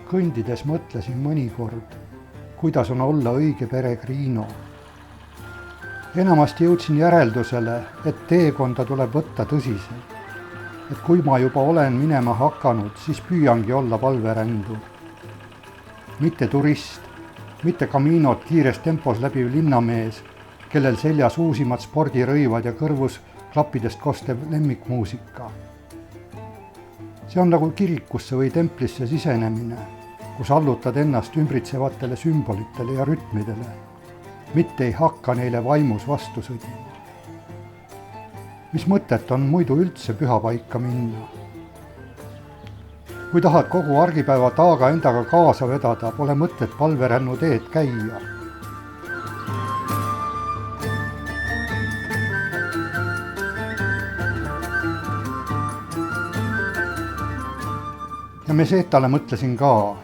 Kõndides mõtlesin mõnikord, kuidas on olla õige peregrino. Enamasti jõudsin järeldusele, et teekonda tuleb võtta tõsiselt. Et kui ma juba olen minema hakanud, siis püüangi olla valverändur. Mitte turist, mitte Caminot kiires tempos läbiv linnamees, kellel seljas uusimad spordirõivad ja kõrvus klappidest kostev lemmikmuusika. See on nagu kirikusse või templisse sisenemine, kus allutad ennast ümbritsevatele sümbolitele ja rütmidele, mitte ei hakka neile vaimus vastu sõdima. Mis mõtet on muidu üldse pühapaika minna? Kui tahad kogu argipäeva taaga endaga kaasa vedada, pole mõtet palverännu teed käia. Ja Mesetale mõtlesin ka.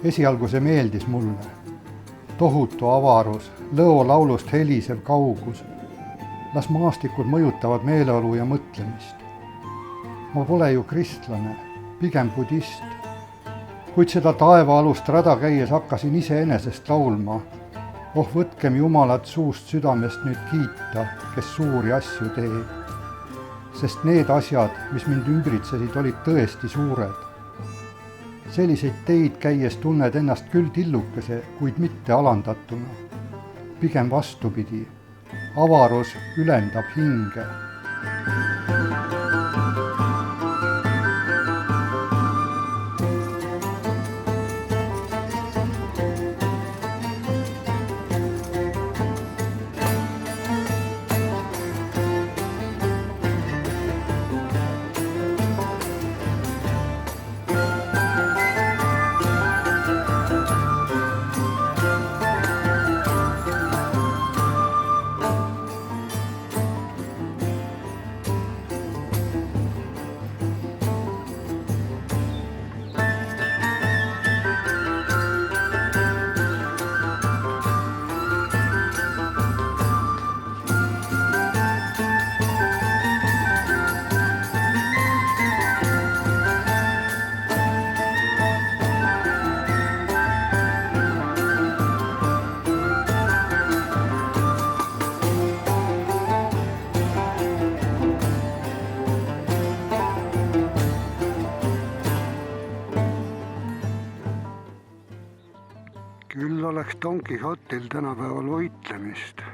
Esialgu see meeldis mulle. Tohutu avarus, lõo laulust helisev kaugus. Las maastikud mõjutavad meeleolu ja mõtlemist. Ma pole ju kristlane, pigem budist. Kuid seda taevaalust rada käies hakkasin iseenesest laulma. Oh, võtkem Jumalat suust südamest nüüd kiita, kes suuri asju teeb. Sest need asjad, mis mind ümbritsesid, olid tõesti suured. Selliseid teid käies tunned ennast küll tillukese, kuid mitte alandatuna. Pigem vastupidi. Avarus ülendab hinge. Küll oleks Don Quixotil tänapäeval võitlemist.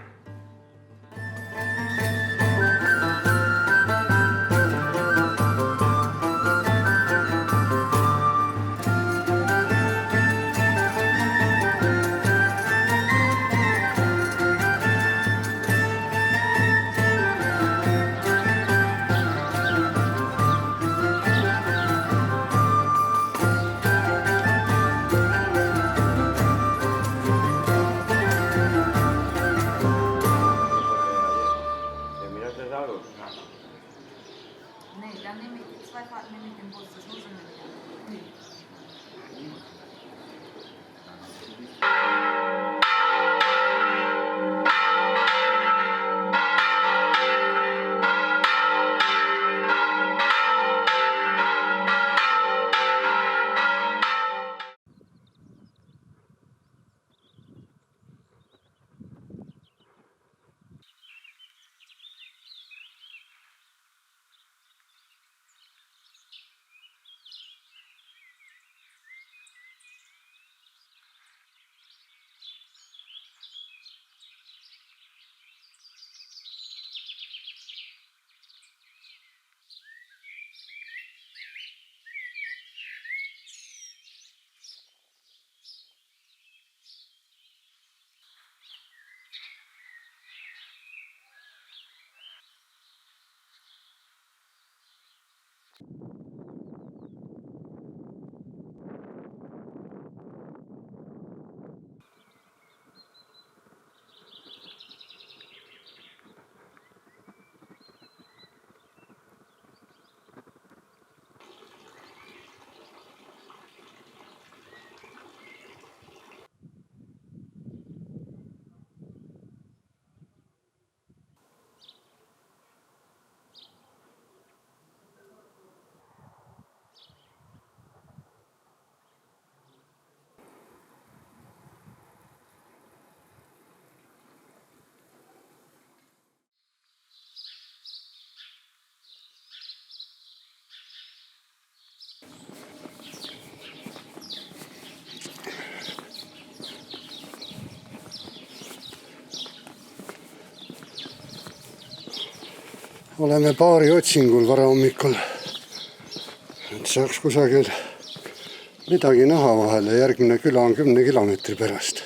oleme paari otsingul varahommikul, et saaks kusagil midagi näha vahele. Järgmine küla on 10 kilomeetri pärast.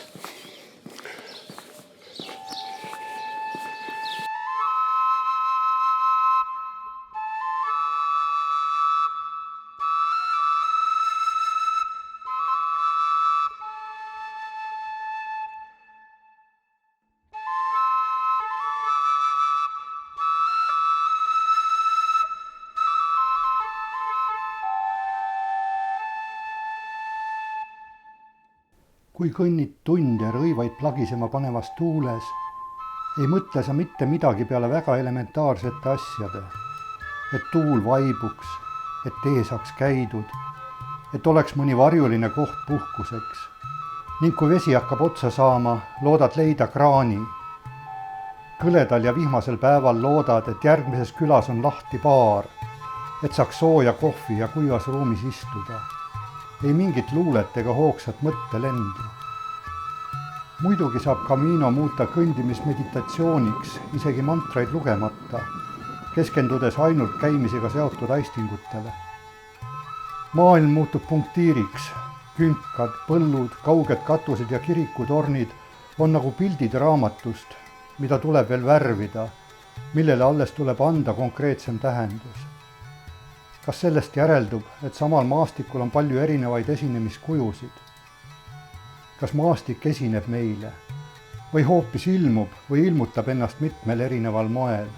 Kui kõnnid tunde rõivaid plagisema panevas tuules, ei mõtle sa mitte midagi peale väga elementaarsete asjade. Et tuul vaibuks, et tee saaks käidud, et oleks mõni varjuline koht puhkuseks. Ning kui vesi hakkab otsa saama, loodad leida kraani. Kõledal ja vihmasel päeval loodad, et järgmises külas on lahti baar, et saaks sooja kohvi ja kuivas ruumis istuda. Ei mingit luulet ega hoogsat mõttelendu. Muidugi saab Camino muuta kõndimismeditatsiooniks, isegi mantraid lugemata, keskendudes ainult käimisega seotud aistingutele. Maailm muutub punktiiriks, künkad, põllud, kauged katused ja kirikutornid on nagu pildid raamatust, mida tuleb veel värvida, millele alles tuleb anda konkreetsem tähendus. Kas sellest järeldub, et samal maastikul on palju erinevaid esinemiskujusid? Kas maastik esineb meile? Või hoopis ilmub või ilmutab ennast mitmel erineval moel?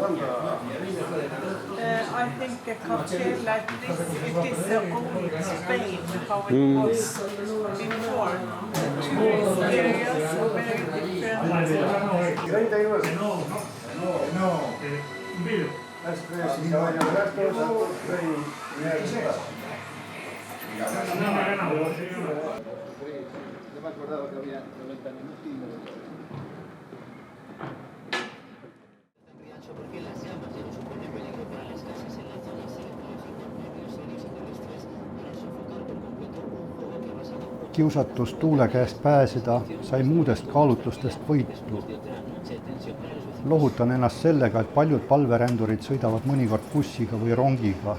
I think a cocktail like this, it is old Spain, how it was before. Two areas are very Porque las llamas ya no suponen peligro para las casas en la zona. Se ven trabajando en medios serios y terrestres para sofocar por completo un fuego que ha arrasado. kiusatus tuule käest pääseda sai muudest kaalutlustest võitu. Lohutan ennast sellega, et paljud palverändurid sõidavad mõnikord bussiga või rongiga.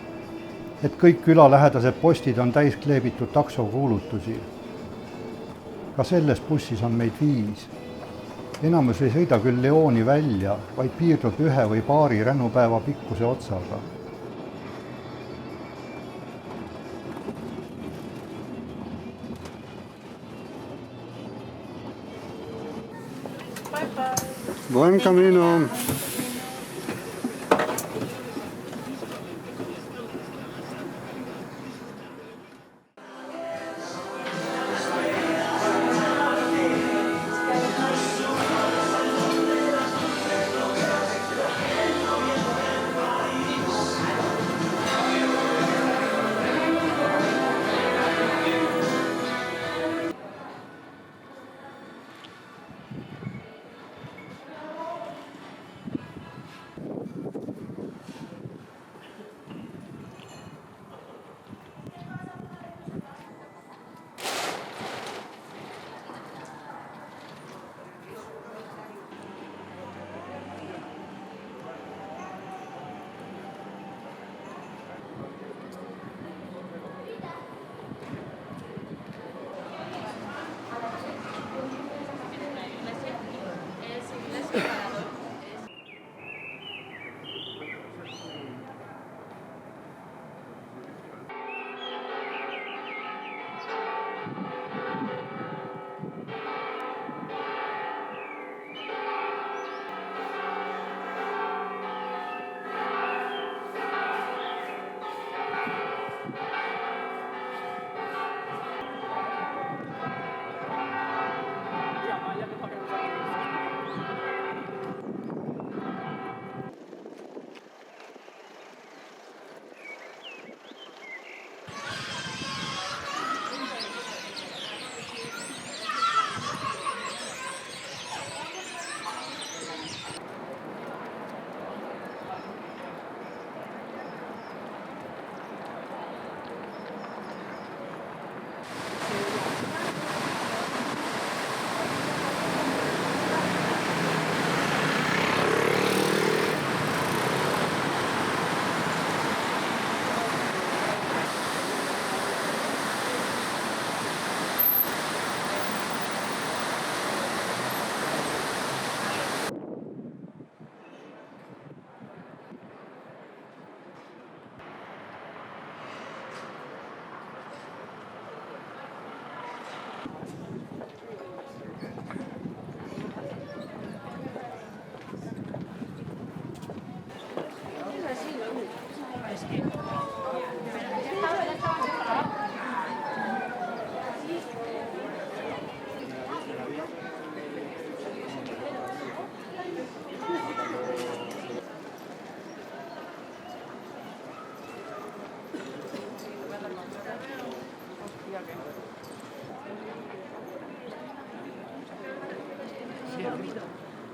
Et kõik külalähedased postid on täis kleebitud taksokuulutusi. Ka selles bussis on meid 5. Enamus ei sõida küll Lyoni välja, vaid piirdub ühe või paari rännupäeva pikkuse otsaga. Bye-bye. Buen camino!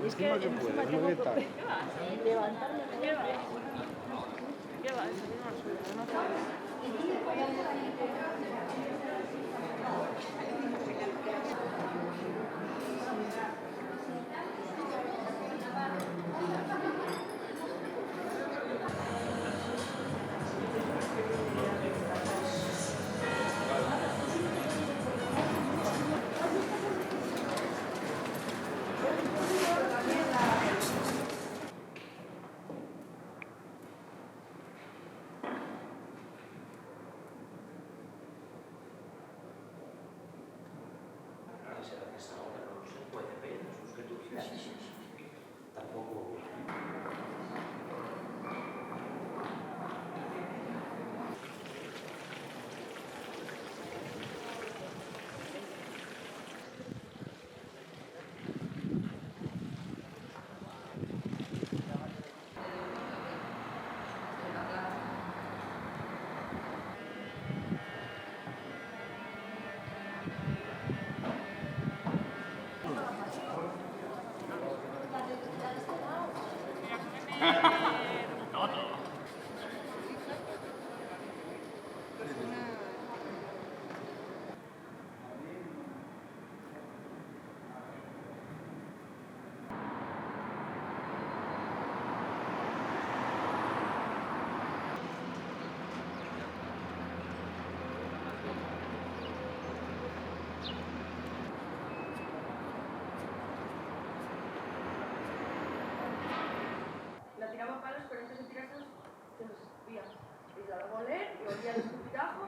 Encima que puede, no que tal. Esa obra no se puede ver. La tiraba a palos, pero antes de tirarse se los escupía. Y se la daba a oler y olía el escupitajo.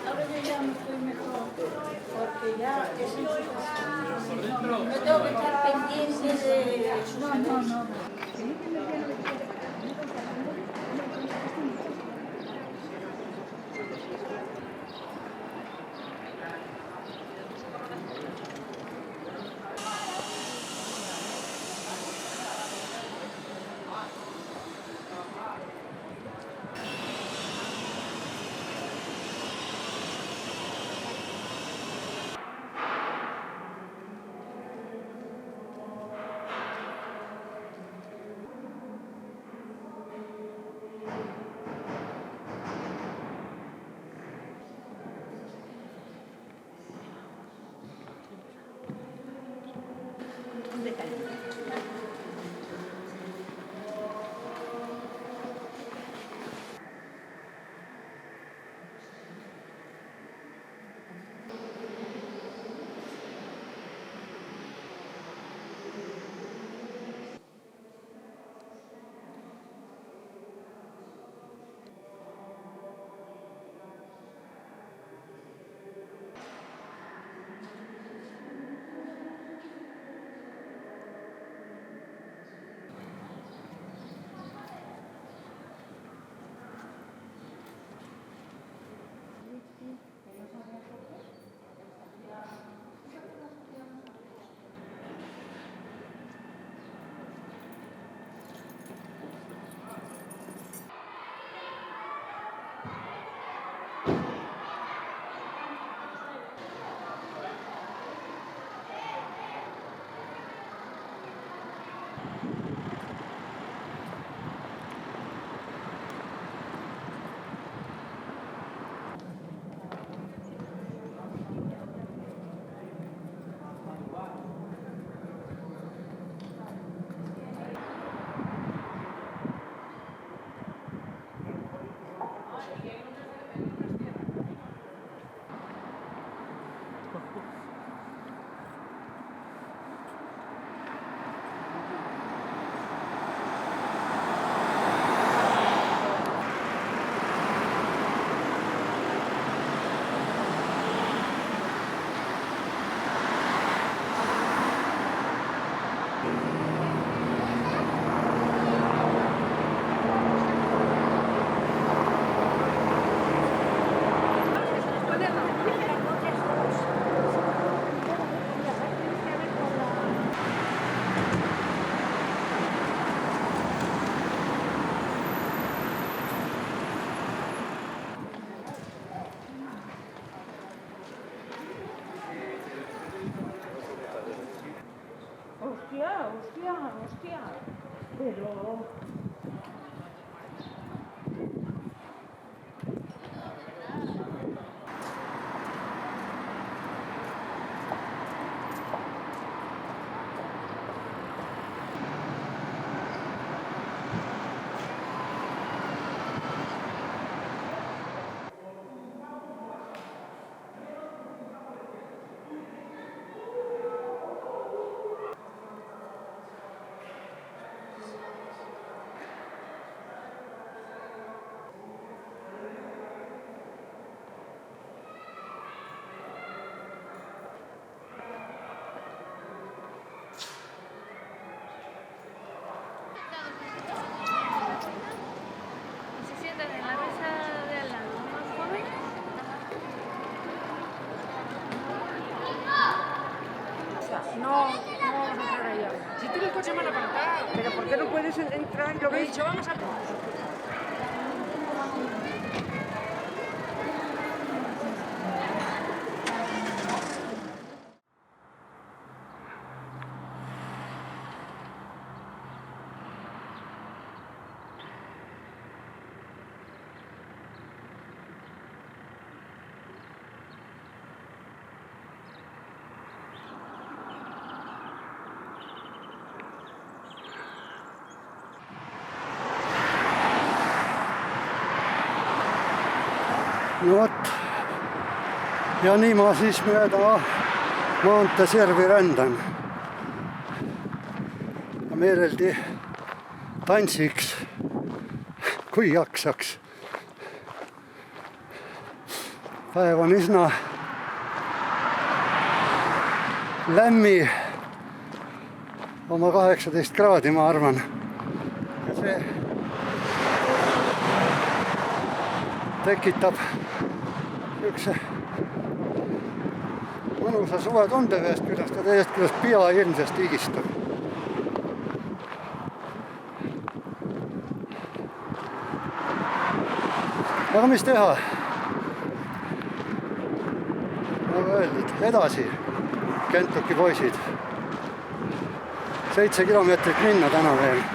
Ahora yo ya me estoy mejor, porque ya es no tengo que estar pendiente de... No. Hostia. Pero... No vamos a entrar allá. Si tiene el coche mal aparcado. Pero ¿por qué no puedes entrar? Lo Lo he ves. dicho, vamos a... no vot, ja nii ma siis mööda maanteeservi rändan. Meeleldi tantsiks, kui jaksaks. Päev on üsna lämmi, oma 18 kraadi, ma arvan. Ja see tekitab niisuguse mõnusa suvetunde ühest küljest ja teisest küljest pea hirmsasti higistab. Aga mis teha? Nagu öeldud, edasi, Kentucky poisid. 7 kilomeetrit minna täna veel.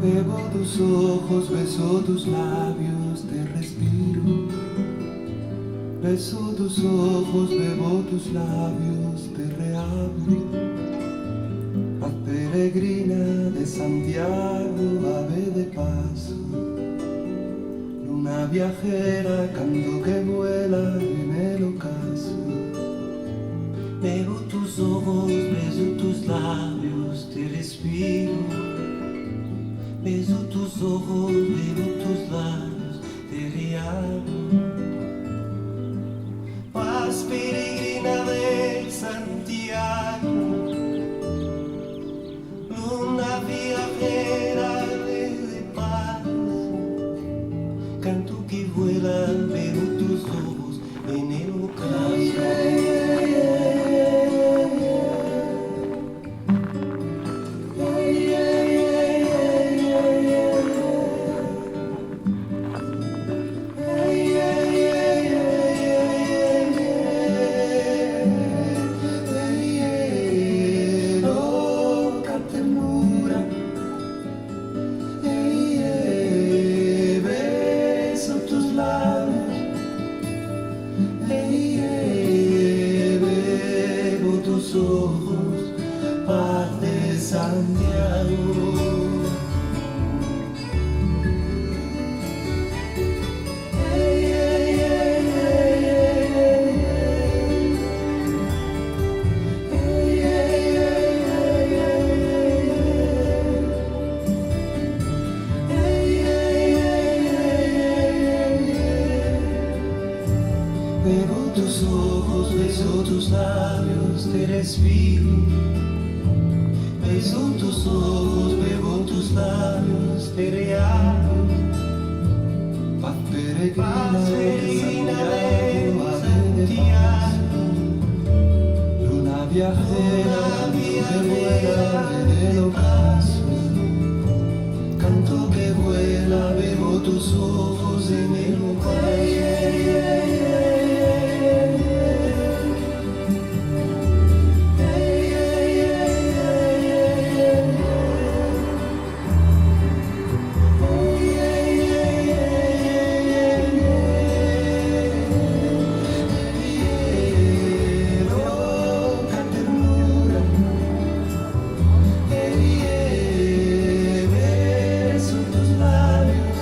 Bebo tus ojos, beso tus labios, te respiro. Beso tus ojos, bebo tus labios, te reabro. Paz peregrina de Santiago, ave de paso. Luna viajera, canto que vuela en el ocaso. Bebo tus ojos, beso tus labios, te respiro. Beso tus ojos, bebo tus labios, te reabro. Paz peregrina de Santiago, luna viajera de paz, canto que vuela, bebo tus ojos en el ocaso. Paz de Santiago. Bebo tus ojos, beso tus labios, te respiro. Beso tus ojos, bebo tus labios, te reabro. Paz peregrina de Santiago, luna viajera, que vuela en el ocaso. Canto que vuela, bebo tus ojos en el ocaso. Beso tus labios,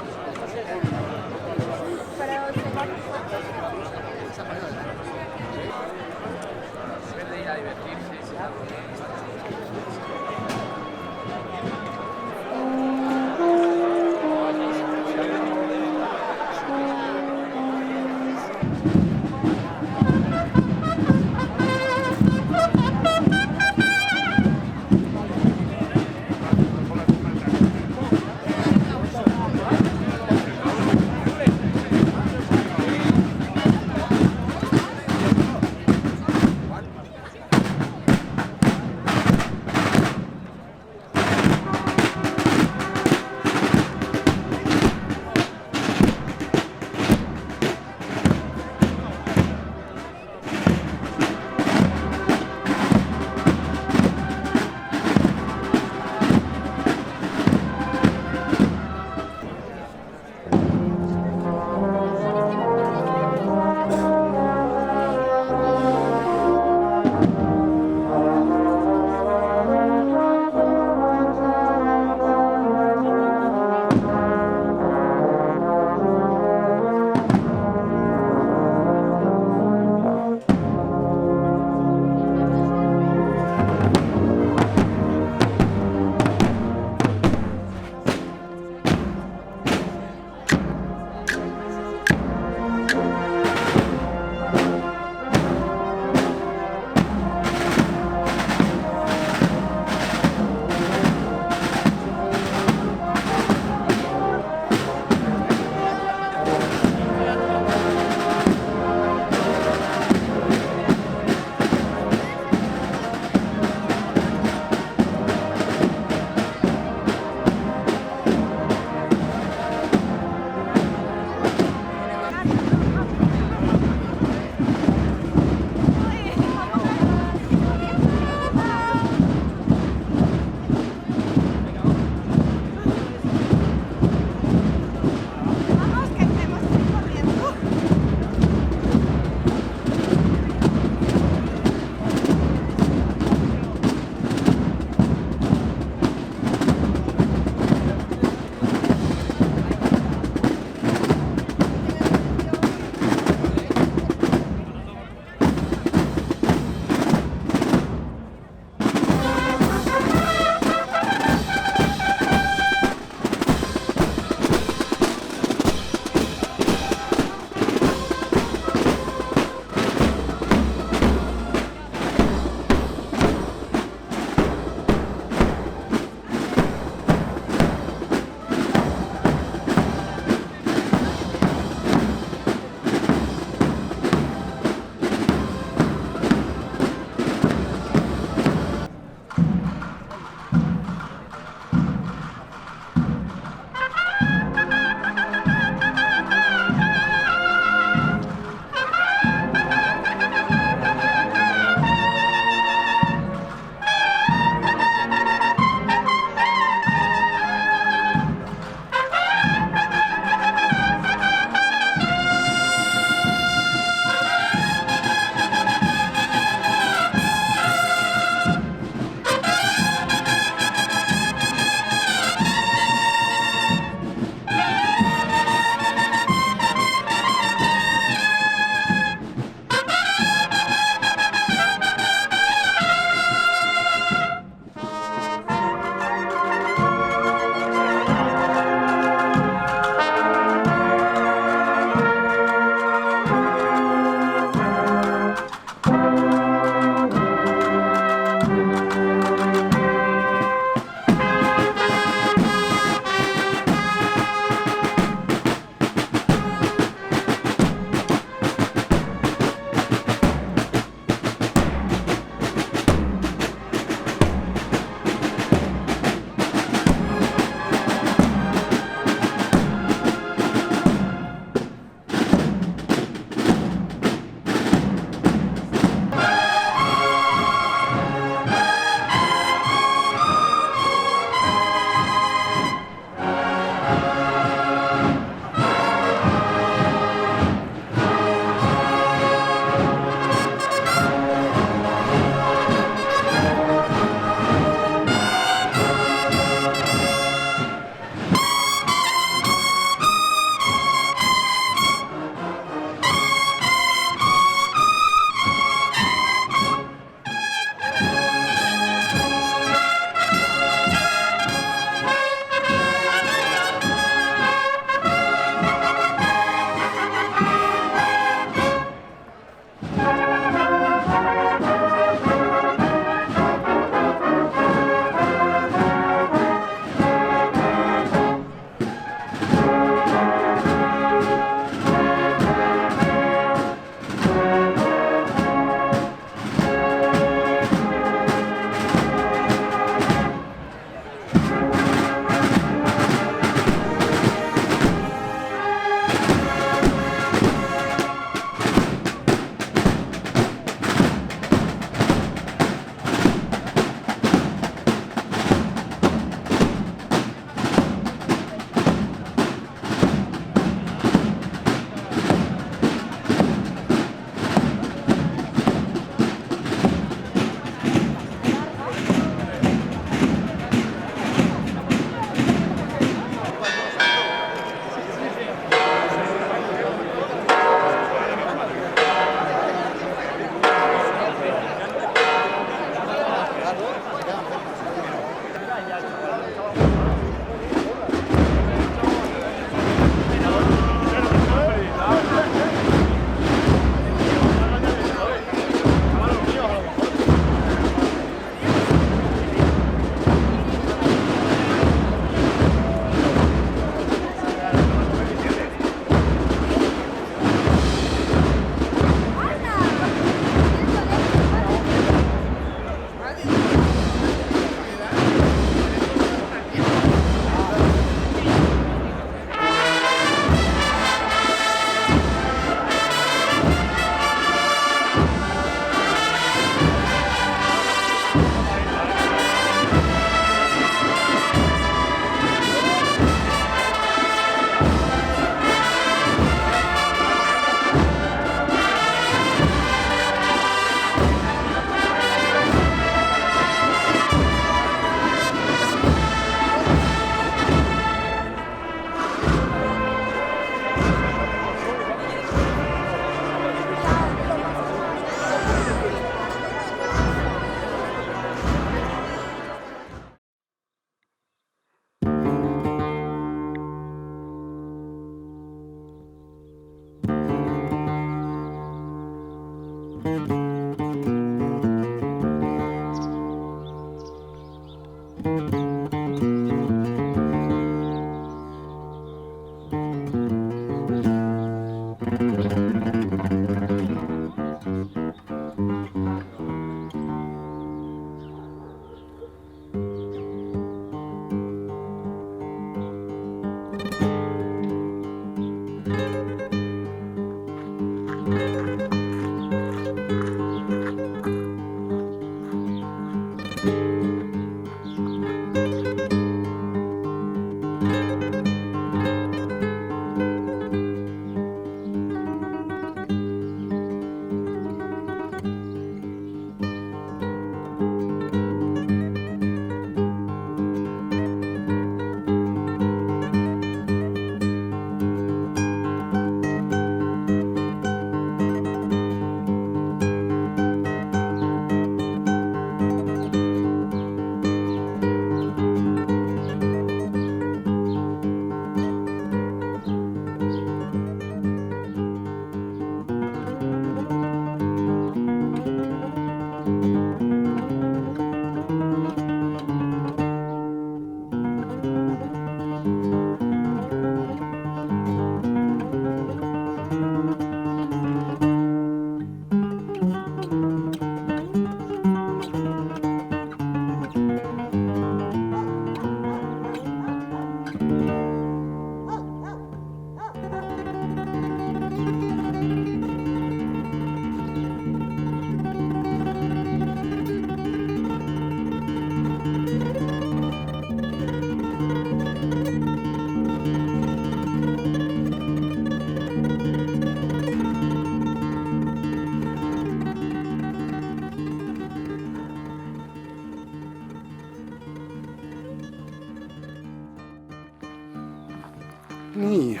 Nii.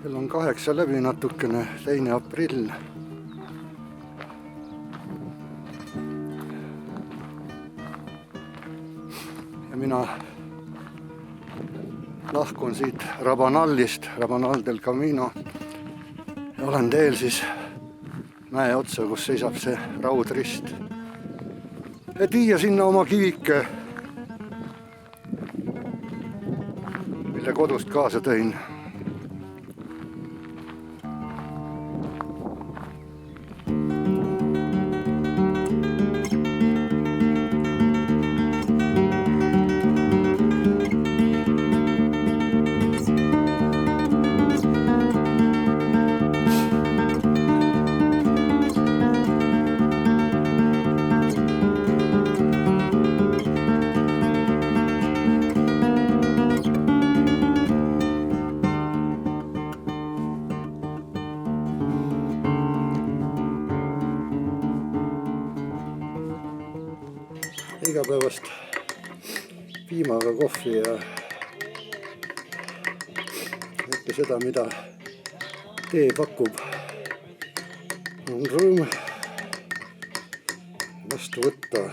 Kell on 8 läbi natukene, 2. aprill. Ja mina lahkun siit Rabanallist, Rabanal del Camino. Ja olen teel siis mäe otsa, kus seisab see raudrist. Et viia sinna oma kivike, mille kodust kaasa tõin. Igapäevast piimaga kohvi ja kõike seda, mida tee pakub, on rõõm vastu võtta.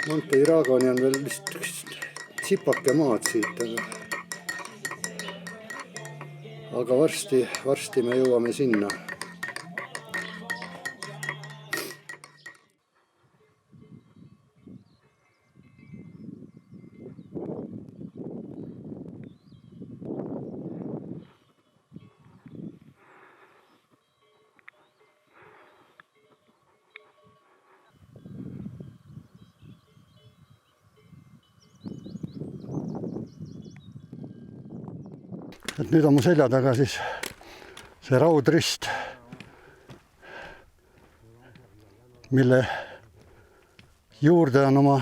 Monte Iragoni on veel vist üks tsipake maad siit, aga varsti me jõuame sinna. Et nüüd on mu selja taga siis see raudrist, mille juurde on oma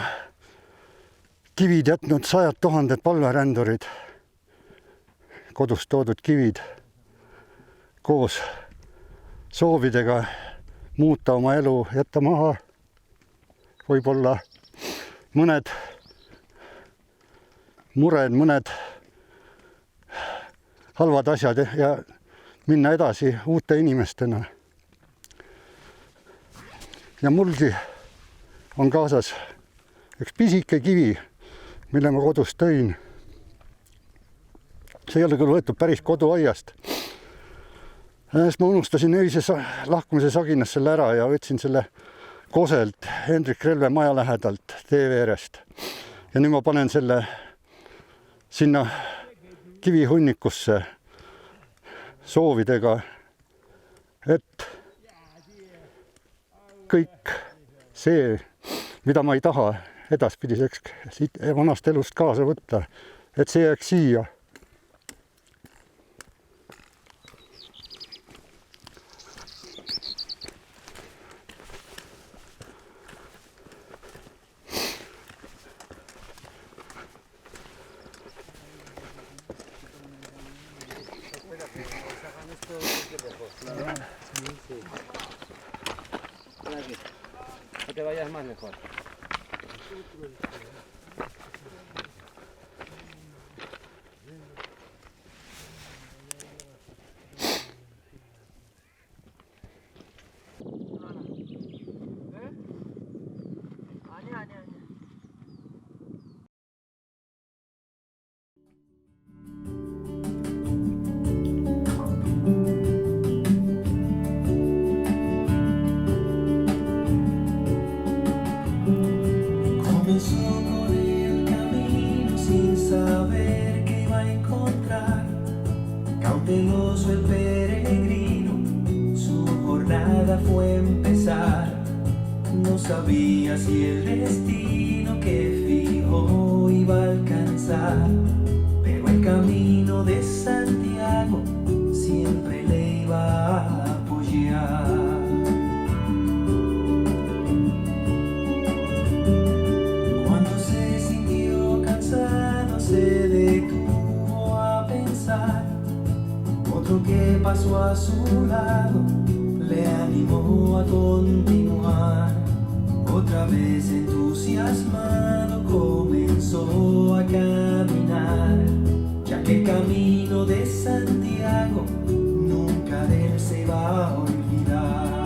kivid jätnud 100 000 palverändurid, kodust toodud kivid, koos soovidega muuta oma elu, jätta maha võib-olla mõned mured, mõned halvad asjad ja minna edasi uute inimestena. Ja mulgi on kaasas üks pisike kivi, mille ma kodust tõin. see ei ole küll võetud päris koduaiast. Siis ma unustasin öise lahkumise saginas selle ära ja võtsin selle koselt Hendrik Relve maja lähedalt tee veerest. Ja nüüd ma panen selle sinna kivihunnikusse soovidega, et kõik see, mida ma ei taha edaspidiseks siit vanast elust kaasa võtta, et see jääks siia. No te vayas más mejor. Comenzó con el camino sin saber que iba a encontrar. Cauteloso el peregrino, su jornada fue empezar. No sabía si el destino que fijó iba a alcanzar, pero el camino de Santiago siempre le iba a apoyar. Se detuvo a pensar, otro que pasó a su lado le animó a continuar. Otra vez entusiasmado comenzó a caminar, ya que el camino de Santiago nunca de él se va a olvidar.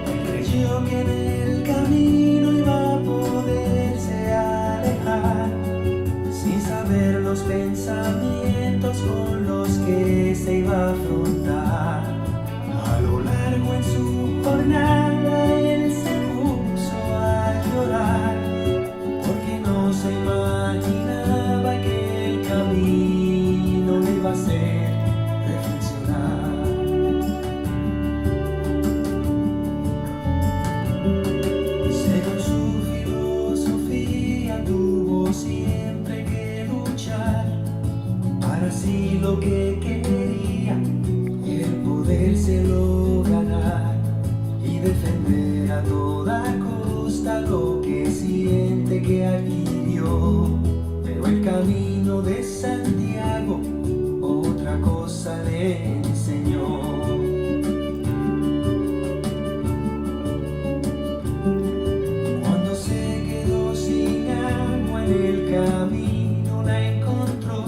Él creyó que en el camino iba a poderse alejar, sin saber los pensamientos con los que se iba a afrontar. A lo largo en su jornada él se puso a llorar, porque no se imaginaba que el camino le iba a hacer reflexionar. Según su filosofía tuvo siempre que luchar para así lo que quería, el podérselo ganar y defender a toda costa lo que siente que adquirió. Pero el camino de Santiago otra cosa le enseñó. Cuando se quedó sin agua en el camino la encontró.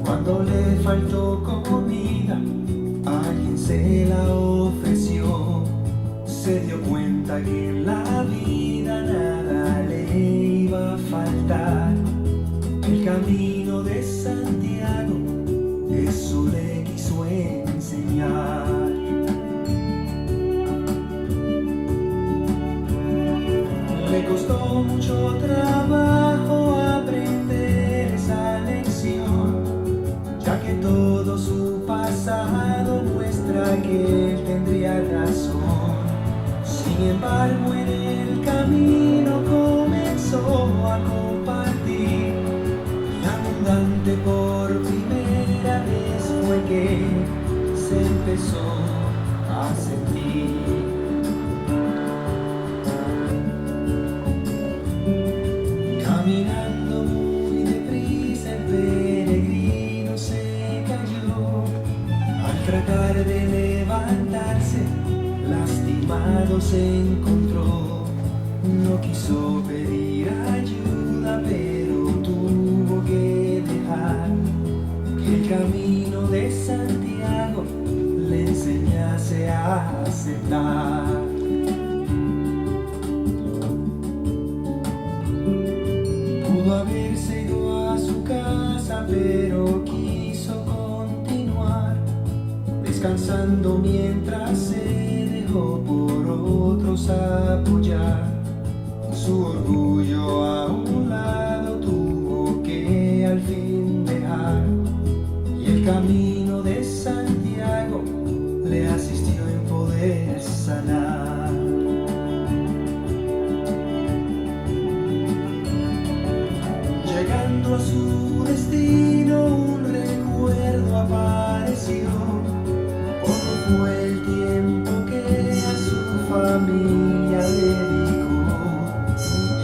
Cuando le faltó comida, alguien se la ofreció. Se dio cuenta que en la vida nada le iba a faltar. El camino de Santiago eso le quiso enseñar. Le costó mucho trabajo aprender esa lección, ya que todo su pasado muestra que él tendría razón. Sin embargo, en el camino comenzó a compartir, y abundante por primera vez fue que se empezó a sentir. Caminando muy deprisa el peregrino se cayó. Al tratar de levantarse, lastimado se encontró. No quiso pedir ayuda, pero tuvo que dejar que el camino de Santiago le enseñase a aceptar. Pudo haberse ido a su casa, pero quiso continuar, descansando mientras se dejó por otros apoyar. Su orgullo a un lado tuvo que al fin dejar, y el camino de Santiago le asistió en poder sanar. Llegando a su destino, un recuerdo apareció. Poco fue el tiempo que a su familia dedicó.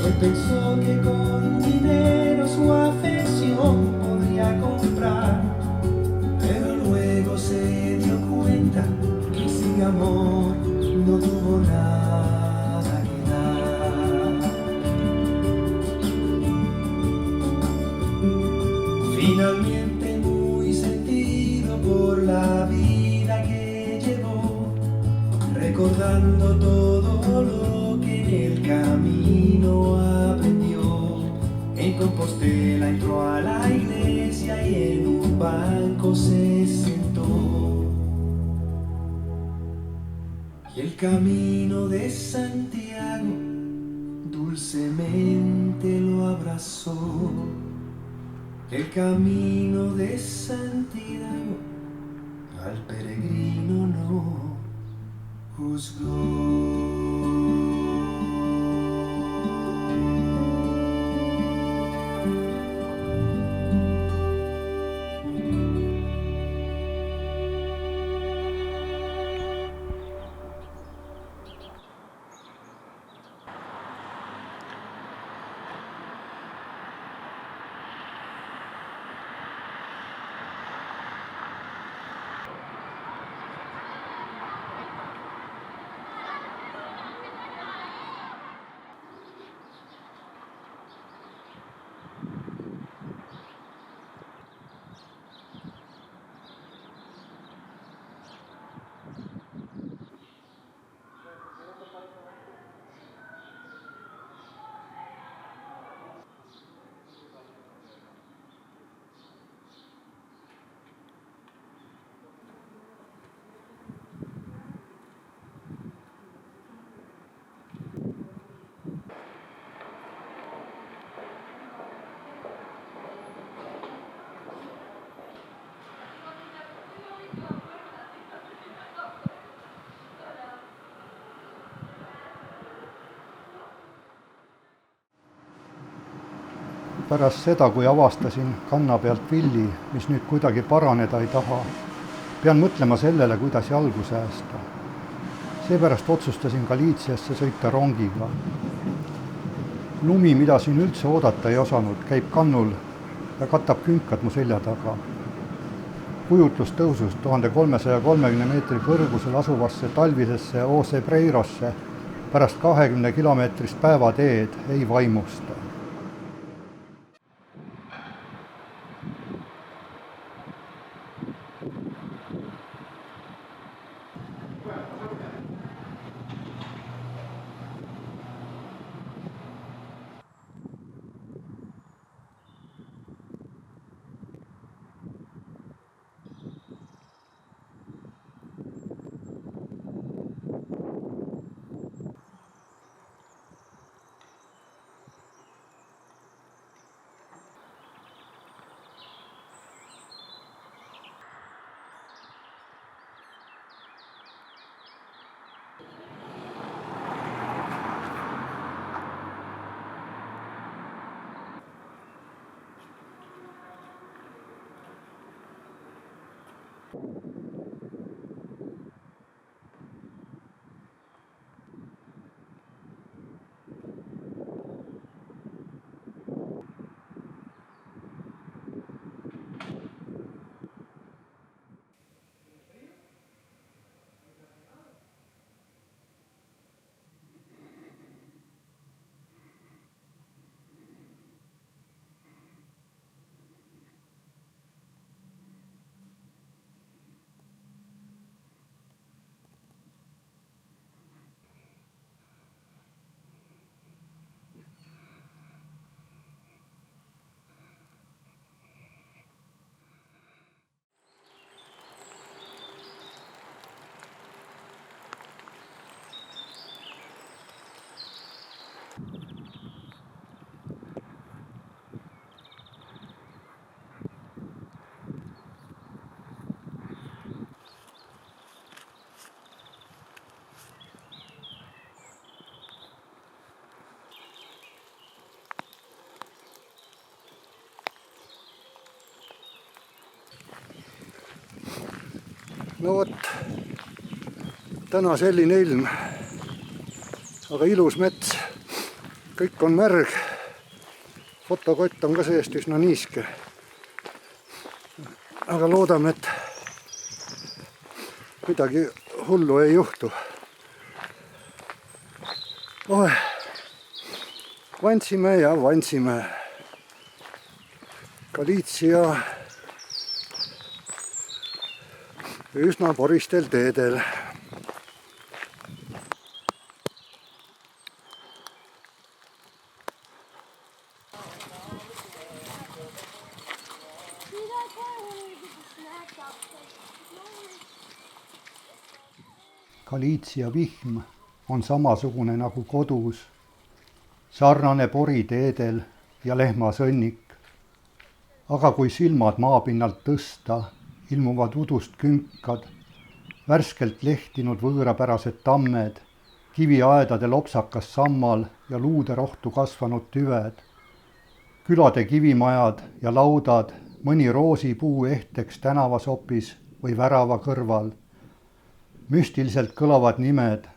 Él pensó que con dinero su afección podría comprar, pero luego se dio cuenta que sin amor no tuvo nada que dar. Finalmente, muy sentido por la vida que llevó, recordando todo lo que en el camino aprendió, en Compostela entró a la iglesia y en un banco se sentó. Y el camino de Santiago dulcemente lo abrazó. El camino de Santiago al peregrino no juzgó. Pärast seda, kui avastasin kanna pealt villi, mis nüüd kuidagi paraneda ei taha, pean mõtlema sellele, kuidas jalgu säästa. Seepärast otsustasin Galiitsiasse sõita rongiga. Lumi, mida siin üldse oodata ei osanud, käib kannul ja katab künkad mu selja taga. Kujutlus tõusus 1330 meetri kõrgusel asuvasse talvisesse Ocebreirosse pärast 20 kilomeetrist päevateed ei vaimusta. no vot, täna selline ilm, aga ilus mets, kõik on märg, fotokott on ka seest üsna niiske. Aga loodame, et midagi hullu ei juhtu. Vantsime ja vantsime. Galiitsia üsna poristel teedel. Galiitsia vihm on samasugune nagu kodus, sarnane poriteedel ja lehmasõnnik. Aga kui silmad maapinnalt tõsta, ilmuvad udust künkad, värskelt lehtinud võõrapärased tammed, kiviaedade lopsakas sammal ja luude rohtu kasvanud tüved, külade kivimajad ja laudad, mõni roosipuu ehteks tänavasopis või värava kõrval. Müstiliselt kõlavad nimed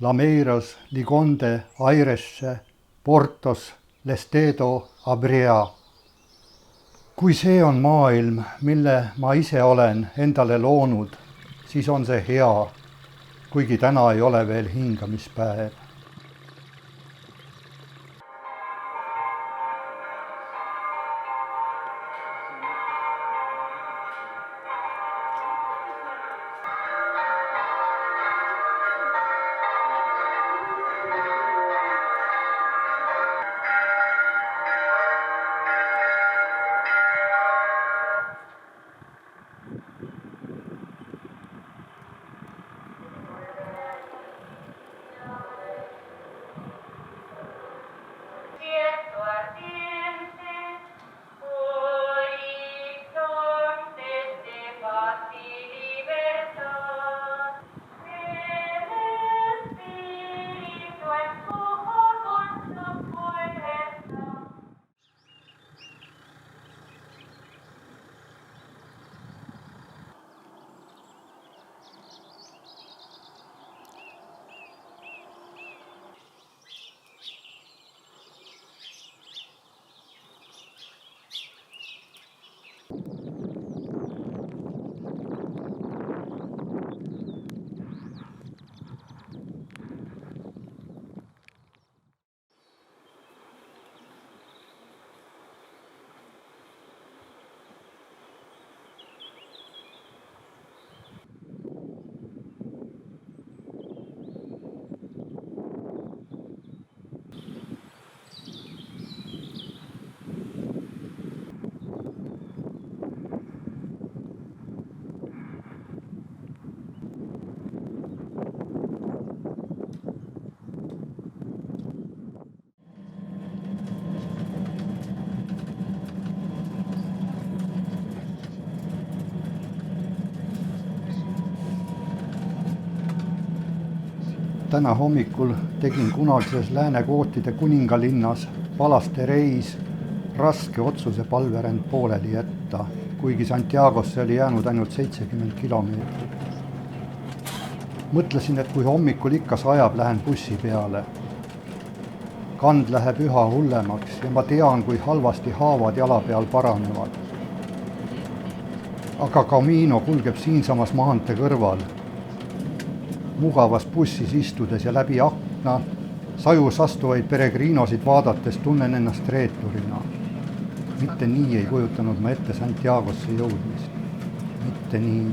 Lameiros, Ligonde, Airesse, Portos, Lestedo, Abrea. Kui see on maailm, mille ma ise olen endale loonud, siis on see hea, kuigi täna ei ole veel hingamispäev. Täna hommikul tegin kunagises Lääne-Gootide kuningalinnas Palastereis raske otsuse palveränd pooleli jätta, kuigi Santiagosse oli jäänud ainult 70 kilomeetrit. Mõtlesin, et kui hommikul ikka sajab, lähen bussi peale. Kand läheb üha hullemaks ja ma tean, kui halvasti haavad jala peal paranevad. Aga Camino kulgeb siinsamas maantee kõrval. Mugavas bussis istudes ja läbi akna, sajus astuvaid peregrinosid vaadates tunnen ennast reeturina. Mitte nii ei kujutanud ma ette Santiagosse jõudmist. Mitte nii.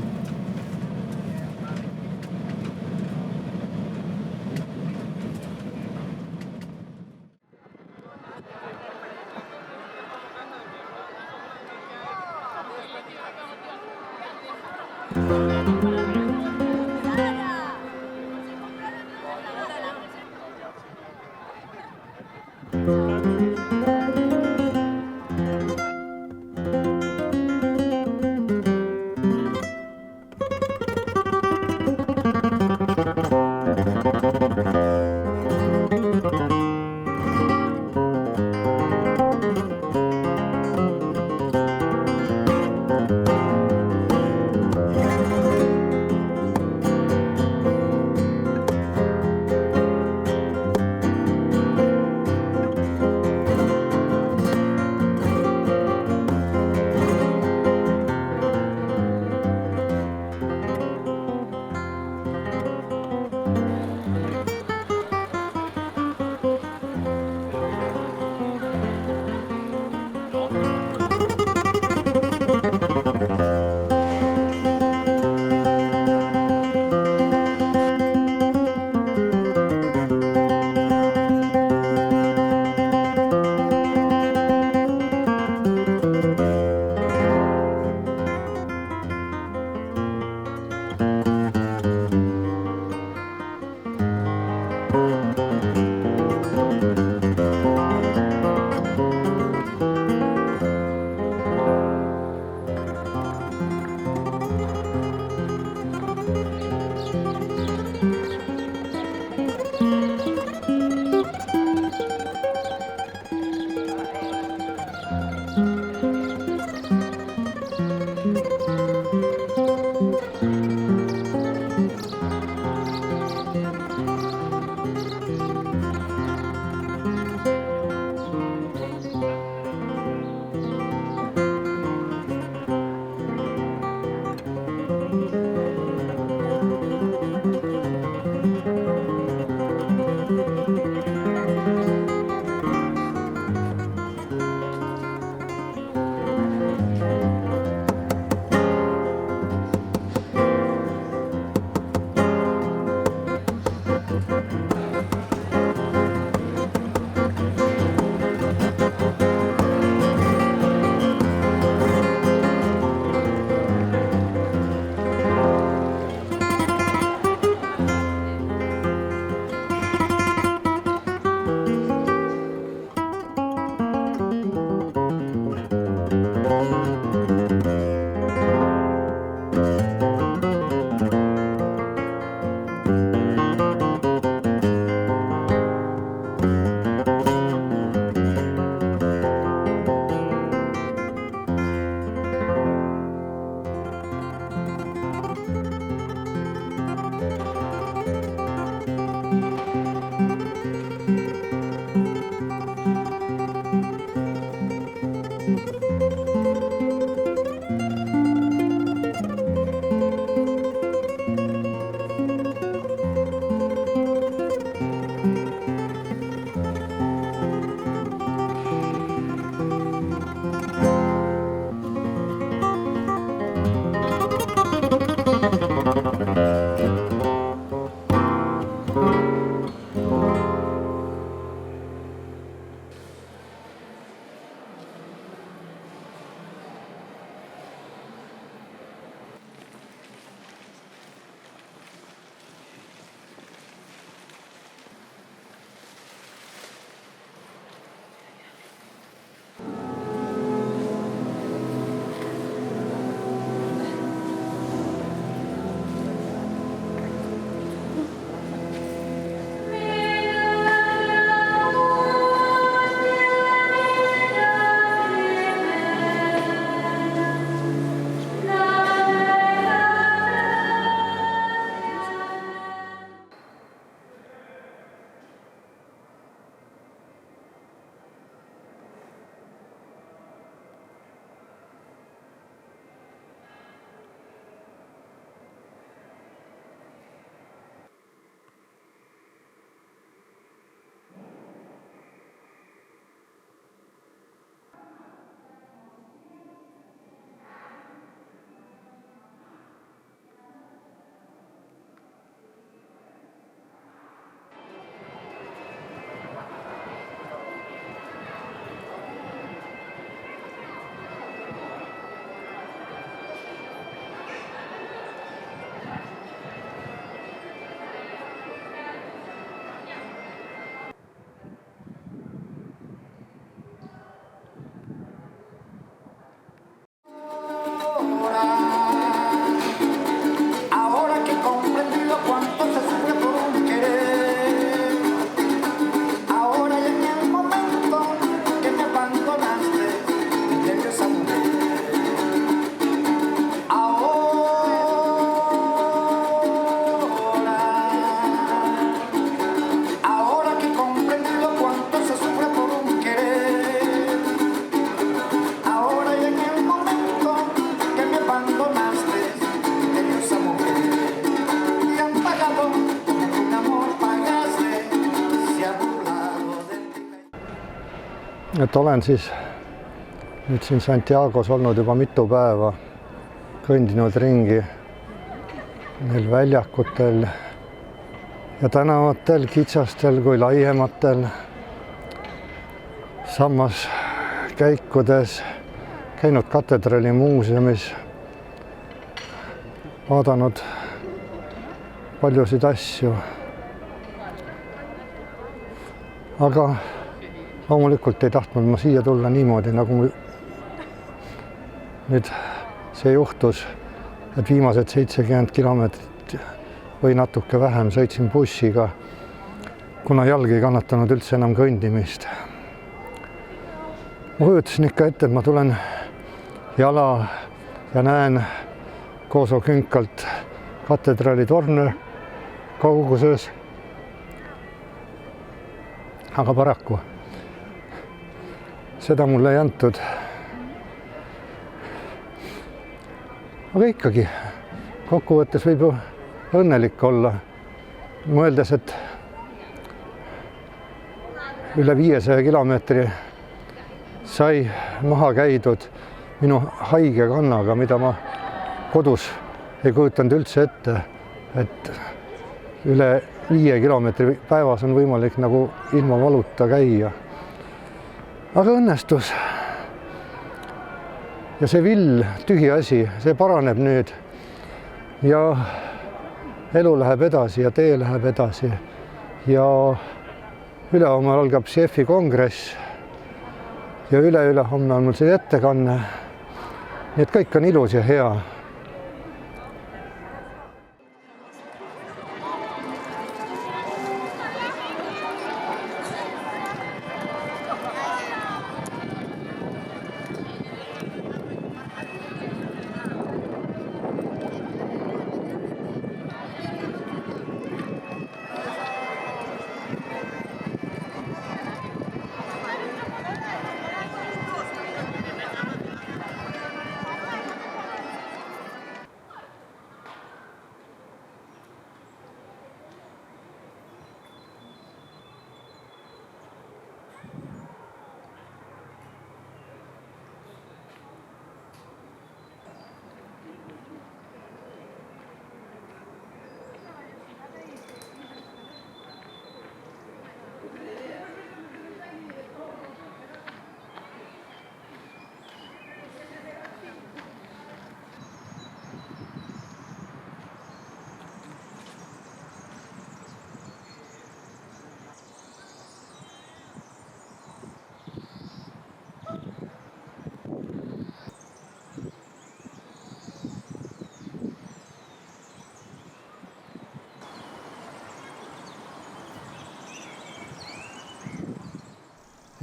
Et olen siis nüüd siin Santiagos olnud juba mitu päeva, kõndinud ringi neil väljakutel ja tänavatel, kitsastel kui laiematel, sammas käikudes, käinud katedraali muuseumis, vaadanud paljusid asju. Aga loomulikult ei tahtnud ma siia tulla niimoodi, nagu nüüd see juhtus, et viimased 70 kilomeetrit või natuke vähem sõitsin bussiga, kuna jalg ei kannatanud üldse enam kõndimist. Ma kujutasin ikka ette, et ma tulen jala ja näen Kooso künkalt katedraali torne kauguses. Aga paraku seda mulle ei antud. Aga ikkagi, kokkuvõttes võib ju õnnelik olla, mõeldes, et üle 500 kilomeetri sai maha käidud minu haige kannaga, mida ma kodus ei kujutanud üldse ette, et üle 5 kilomeetri päevas on võimalik nagu ilma valuta käia. Aga õnnestus. Ja see vill, tühi asi, see paraneb nüüd. Ja elu läheb edasi ja tee läheb edasi. Ja ülehomme algab CEF-i kongress. ja üle-ülehomme on mul see ettekanne. Nii et kõik on ilus ja hea.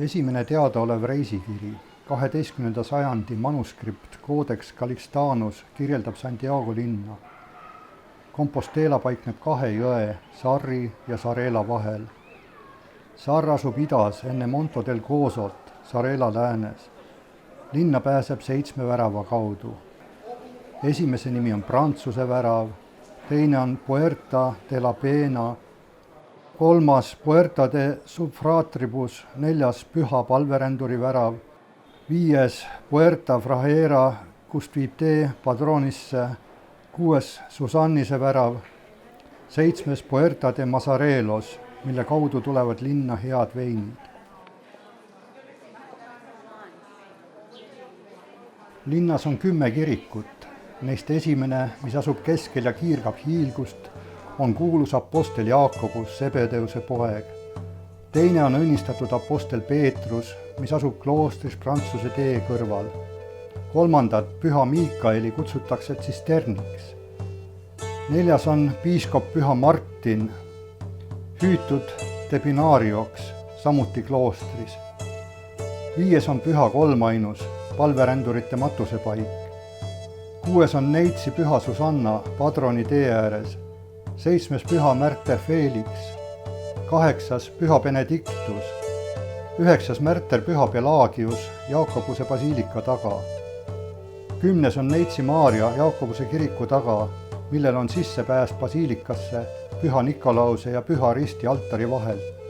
Esimene teadaolev reisikiri, 12. sajandi manuskript Codex Calixtanus kirjeldab Santiago linna. Compostela paikneb 2 jõe, Sarri ja Sarela vahel. Sarr asub idas enne Monto del Cosot, Sarela läänes. Linna pääseb 7 värava kaudu. Esimese nimi on Prantsuse värav, teine on Puerta de la Pena, 3. Puerta de Subfratribus, 4. Püha palveränduri värav, 5. Puerta Frajera, kust viib tee Padronisse, 6. Susannise värav, 7. Puerta de Masarelos, mille kaudu tulevad linna head veinid. Linnas on 10 kirikut, neist esimene, mis asub keskel ja kiirgab hiilgust, on kuulus apostel Jaakobus, Sebedeuse poeg. Teine on õnnistatud apostel Peetrus, mis asub kloostris Prantsuse tee kõrval. 3. Püha Miikaeli kutsutakse tsisterniks. 4. on piiskop Püha Martin, hüütud debinaarioks, samuti kloostris. 5. on Püha Kolmainus, palverändurite matusepaik. 6. on Neitsi Püha Susanna, padroni tee ääres. 7. Püha Märter Felix, 8. Püha Benedictus, 9. Märter Püha Pelagius Jaakobuse basiilika taga. 10. on Neitsi Maarja Jaakobuse kiriku taga, millel on sissepääs basiilikasse Püha Nikolause ja Püha Risti altari vahelt.